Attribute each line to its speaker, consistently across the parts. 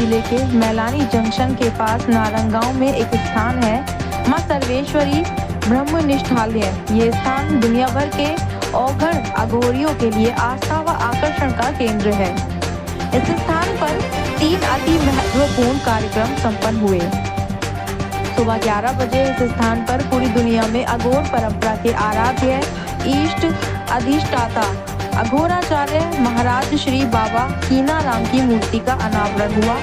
Speaker 1: जिले के मैलानी जंक्शन के पास नारंगांव में एक स्थान है मां सर्वेश्वरी ब्रह्मनिष्ठालय। ये स्थान दुनिया भर के औघड़ अघोरियों के लिए आस्था व आकर्षण का केंद्र है। इस स्थान पर 3 अति महत्वपूर्ण कार्यक्रम संपन्न हुए। सुबह 11 बजे इस स्थान पर पूरी दुनिया में अघोर परंपरा के आराध्य इष्ट अधिष्ठाता अघोराचार्य महाराज श्री बाबा कीनाराम की मूर्ति का अनावरण हुआ।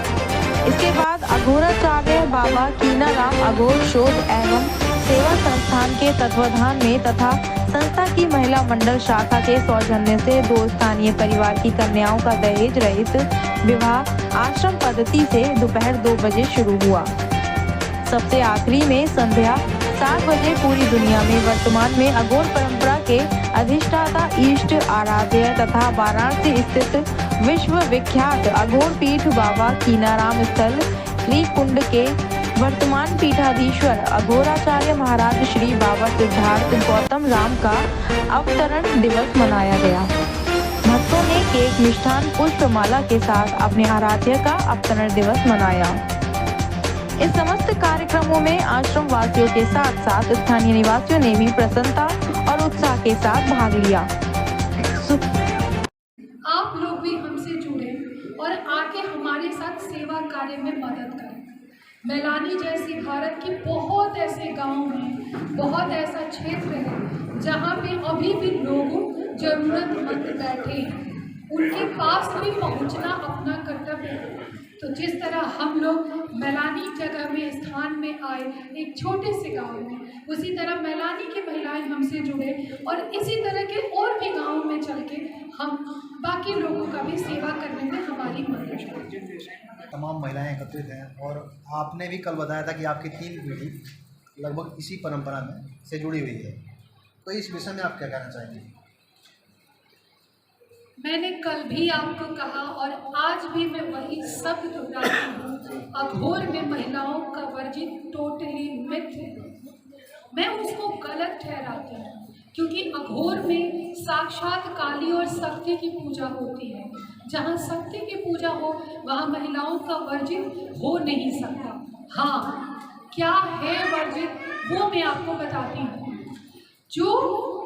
Speaker 1: इसके बाद अघोराचार्य बाबा कीनाराम अघोर शोध एवं सेवा संस्थान के तत्वाधान में तथा संस्था की महिला मंडल शाखा के सौजन्य से 2 स्थानीय परिवार की कन्याओं का दहेज रहित विवाह आश्रम पद्धति से दोपहर 2 बजे शुरू हुआ। सबसे आखिरी में संध्या 7 बजे पूरी दुनिया में वर्तमान में अघोर परंपरा के अधिष्ठाता इष्ट आराध्य तथा वाराणसी स्थित विश्व विख्यात अघोर पीठ बाबा कीनाराम स्थल श्रीकुंड के वर्तमान पीठाधीश्वर अघोराचार्य महाराज श्री बाबा सिद्धार्थ गौतम राम का अवतरण दिवस मनाया गया। भक्तों ने केक मिष्ठान पुष्पमाला के साथ अपने आराध्य का अवतरण दिवस मनाया। इस समस्त कार्यक्रमों में आश्रम वासियों के साथ साथ स्थानीय निवासियों ने भी प्रसन्नता और उत्साह के साथ भाग लिया।
Speaker 2: आप लोग भी हमसे जुड़े और आके हमारे साथ सेवा कार्य में मदद करें। मैलानी जैसी भारत की बहुत ऐसे गांव हैं, बहुत ऐसा क्षेत्र है जहां पे अभी भी लोग जरूरतमंद बैठे हैं, उनके पास भी पहुंचना अपना कर्तव्य है। तो जिस तरह हम लोग मैलानी जगह में स्थान में आए एक छोटे से गांव में, उसी तरह मैलानी की महिलाएं हमसे जुड़े और इसी तरह के और भी गांवों में चल के हम बाकी लोगों का भी सेवा करने में हमारी मदद करें।
Speaker 3: तमाम महिलाएं एकत्रित हैं और आपने भी कल बताया था कि आपकी 3 पीढ़ी लगभग इसी परंपरा में से जुड़ी हुई है, तो इस विषय में आप क्या कहना चाहेंगे?
Speaker 2: मैंने कल भी आपको कहा और आज भी मैं वही शब्द दोहराती हूँ, अघोर में महिलाओं का वर्जित टोटली मिथ है। मैं उसको गलत ठहराती हूँ क्योंकि अघोर में साक्षात काली और शक्ति की पूजा होती है। जहाँ शक्ति की पूजा हो वहाँ महिलाओं का वर्जित हो नहीं सकता। हाँ, क्या है वर्जित वो मैं आपको बताती हूँ। जो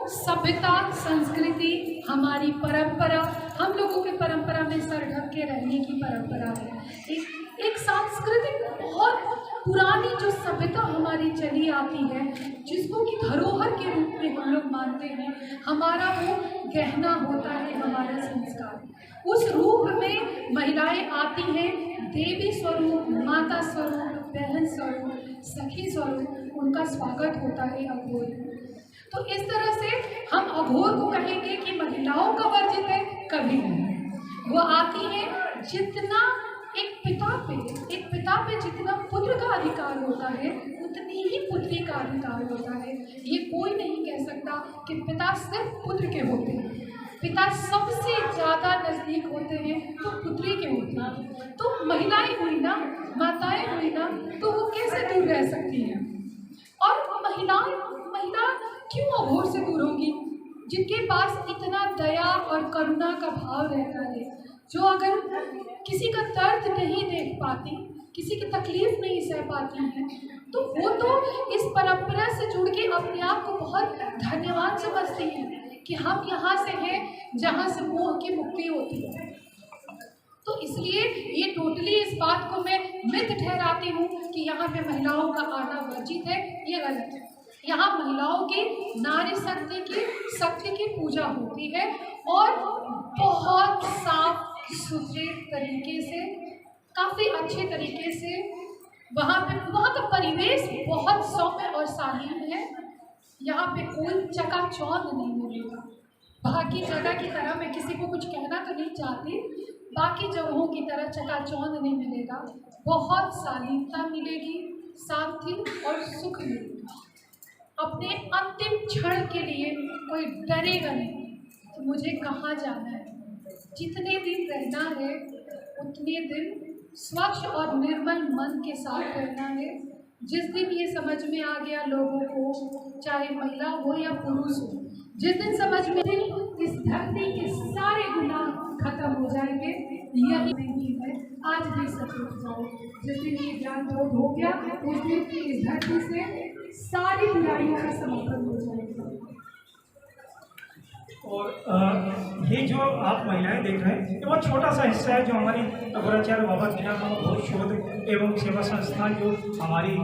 Speaker 2: सभ्यता संस्कृति हमारी परंपरा, हम लोगों के परंपरा में सर ढक के रहने की परंपरा है। एक सांस्कृतिक बहुत पुरानी जो सभ्यता हमारी चली आती है, जिसको कि धरोहर के रूप में हम लोग मानते हैं, हमारा वो गहना होता है हमारा संस्कार। उस रूप में महिलाएं आती हैं, देवी स्वरूप, माता स्वरूप, बहन स्वरूप, सखी स्वरूप, उनका स्वागत होता है अघोर। तो इस तरह से हम अघोर को कहेंगे कि महिलाओं का वर्जित है, कभी नहीं। वो आती है जितना एक पिता पे जितना पुत्र का अधिकार होता है उतनी ही पुत्री का अधिकार होता है। ये कोई नहीं कह सकता कि पिता सिर्फ पुत्र के होते हैं। पिता सबसे ज़्यादा नज़दीक होते हैं तो पुत्री के होते हैं। तो महिलाएं हुई ना, माताएं हुई ना, तो वो कैसे दूर रह सकती हैं? और महिला क्यों अघोर से दूर होगी? जिनके पास इतना दया और करुणा का भाव रहता है, जो अगर किसी का दर्द नहीं देख पाती, किसी की तकलीफ नहीं सह पाती हैं, तो वो तो इस परंपरा से जुड़ के अपने आप को बहुत धन्यवान समझती हैं कि हम यहाँ से हैं जहाँ से मोह की मुक्ति होती है। तो इसलिए ये टोटली इस बात को मैं मिथ ठहराती हूँ कि यहाँ पे महिलाओं का आना वर्जित है, ये गलत है। यहाँ महिलाओं की नारी शक्ति की पूजा होती है और बहुत साफ सुथरे तरीके से, काफ़ी अच्छे तरीके से वहाँ का परिवेश बहुत सौम्य और शालीन है। यहाँ पे कोई चकाचौंध नहीं मिलेगा। बाकी जगह की तरह, मैं किसी को कुछ कहना तो नहीं चाहती, बाकी जगहों की तरह चकाचौंध नहीं मिलेगा। बहुत शालीनता मिलेगी, शांति और सुख मिलेगा। अपने अंतिम क्षण के लिए कोई डरेगा नहीं तो मुझे कहाँ जाना है। जितने दिन रहना है उतने दिन स्वच्छ और निर्मल मन के साथ रहना है। जिस दिन ये समझ में आ गया लोगों को, चाहे महिला हो या पुरुष हो, जिस दिन समझ में इस धरती के सारे गुनाह खत्म हो जाएंगे। यही नहीं है, आज भी सचमुच जाओ। जिस दिन ये ज्ञान बोध हो गया उस दिन इस धरती से सारी बुराइयों का समापन हो जाएगा।
Speaker 4: और ये जो आप महिलाएं देख रहे हैं ये बहुत छोटा सा हिस्सा है जो हमारी अघोराचार्य बाबा दीनानाथ बोध शोध एवं सेवा संस्थान जो हमारी